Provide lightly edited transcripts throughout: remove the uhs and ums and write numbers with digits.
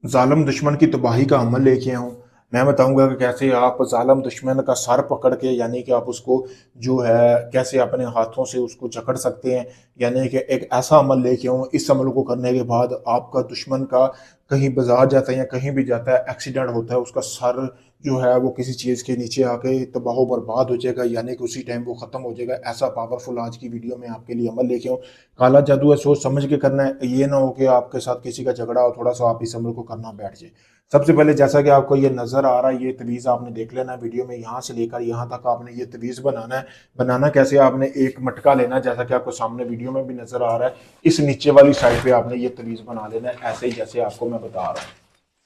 ज़ालिम दुश्मन की तबाही का अमल लेके आऊँ। मैं बताऊँगा कि कैसे आप ज़ालिम दुश्मन का सर पकड़ के यानी कि आप उसको जो है कैसे अपने हाथों से उसको जकड़ सकते हैं। यानी कि एक ऐसा अमल लेके आऊँ, इस अमल को करने के बाद आपका दुश्मन का कहीं बाज़ार जाता है या कहीं भी जाता है, एक्सीडेंट होता है, उसका सर जो है वो किसी चीज़ के नीचे आके तबाह बर्बाद हो जाएगा, यानी कि उसी टाइम वो ख़त्म हो जाएगा। ऐसा पावरफुल आज की वीडियो में आपके लिए अमल लेके आऊँ। काला जादू है, सोच समझ के करना है, ये ना हो कि आपके साथ किसी का झगड़ा हो, थोड़ा सा आप इस अमल को करना बैठ जाए। सबसे पहले जैसा कि आपको ये नजर आ रहा है, ये तवीज़ आपने देख लेना है वीडियो में, यहाँ से लेकर यहाँ तक आपने ये तवीज़ बनाना है। बनाना कैसे, आपने एक मटका लेना है, जैसा कि आपको सामने वीडियो में भी नजर आ रहा है। इस नीचे वाली साइड पे आपने ये तवीज़ बना लेना है, ऐसे ही जैसे आपको मैं बता रहा हूँ।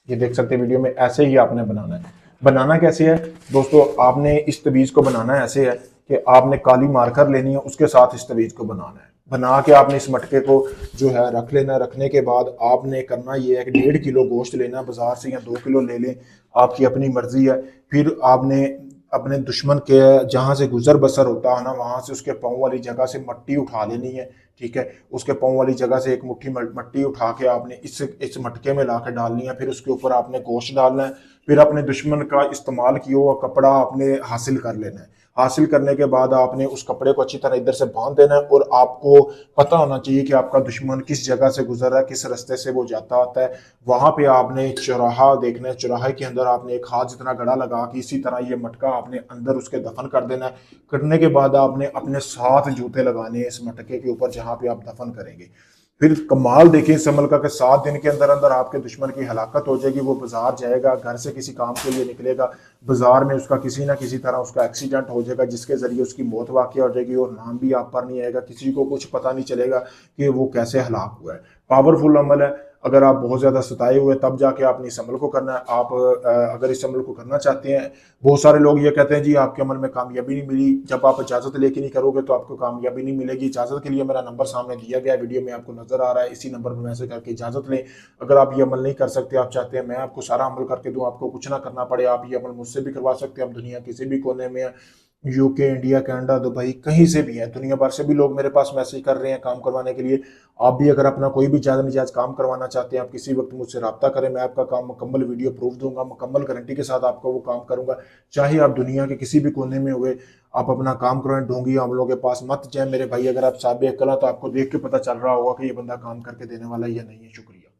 ये देख सकते हैं वीडियो में, ऐसे ही आपने बनाना है। बनाना कैसे है दोस्तों, आपने इस तवीज़ को बनाना ऐसे है कि आपने काली मार्कर लेनी है, उसके साथ इस तवीज़ को बनाना है। बना के आपने इस मटके को जो है रख लेना है। रखने के बाद आपने करना ये है कि 1.5 किलो गोश्त लेना बाजार से, या 2 किलो ले लें, आपकी अपनी मर्जी है। फिर आपने अपने दुश्मन के जहां से गुजर बसर होता है ना, वहां से उसके पाँव वाली जगह से मट्टी उठा लेनी है। ठीक है, उसके पाँव वाली जगह से एक मुट्ठी मट्टी उठा के आपने इस मटके में ला के डालनी है। फिर उसके ऊपर आपने गोश्त डालना है। फिर अपने दुश्मन का इस्तेमाल किया हुआ कपड़ा आपने हासिल कर लेना है। हासिल करने के बाद आपने उस कपड़े को अच्छी तरह इधर से बांध देना है, और आपको पता होना चाहिए कि आपका दुश्मन किस जगह से गुजर रहा है, किस रास्ते से वो जाता आता है। वहां पे आपने चौराहा देखना है, चौराहे के अंदर आपने एक हाथ जितना गड़ा लगा के इसी तरह ये मटका आपने अंदर उसके दफन कर देना है। करने के बाद आपने अपने 7 जूते लगाने हैं इस मटके के ऊपर जहां पे आप दफन करेंगे। फिर कमाल देखिए इस अमल का कि 7 दिन के अंदर अंदर आपके दुश्मन की हलाकत हो जाएगी। वो बाजार जाएगा, घर से किसी काम के लिए निकलेगा, बाजार में उसका किसी ना किसी तरह उसका एक्सीडेंट हो जाएगा, जिसके जरिए उसकी मौत वाक़या हो जाएगी, और नाम भी आप पर नहीं आएगा, किसी को कुछ पता नहीं चलेगा कि वो कैसे हलाक हुआ है। पावरफुल अमल है। अगर आप बहुत ज़्यादा सताए हुए तब जाके आपने इस अमल को करना है। आप अगर इस अमल को करना चाहते हैं, बहुत सारे लोग ये कहते हैं जी आपके अमल में कामयाबी नहीं मिली। जब आप इजाज़त लेके नहीं करोगे तो आपको कामयाबी नहीं मिलेगी। इजाज़त के लिए मेरा नंबर सामने दिया गया वीडियो में आपको नजर आ रहा है, इसी नंबर पर मैसेज करके इजाज़त लें। अगर आप ये अमल नहीं कर सकते, आप चाहते हैं मैं आपको सारा अमल करके दूं, आपको कुछ ना करना पड़े, आप ये अमल मुझसे भी करवा सकते हैं। आप दुनिया किसी भी कोने में हैं, यूके, इंडिया, कनाडा, दुबई, कहीं से भी है, दुनिया भर से भी लोग मेरे पास मैसेज कर रहे हैं काम करवाने के लिए। आप भी अगर अपना कोई भी जायज़ निजायज काम करवाना चाहते हैं, आप किसी वक्त मुझसे रब्ता करें, मैं आपका काम मुकम्मल वीडियो प्रूफ दूंगा, मुकम्मल गारंटी के साथ आपका वो काम करूंगा। चाहे आप दुनिया के किसी भी कोने में हुए, आप अपना काम करवाएं। ढोंगी आमलों के पास मत जाए मेरे भाई। अगर आप साबिर कला, तो आपको देख के पता चल रहा होगा कि ये बंदा काम करके देने वाला है या नहीं है। शुक्रिया।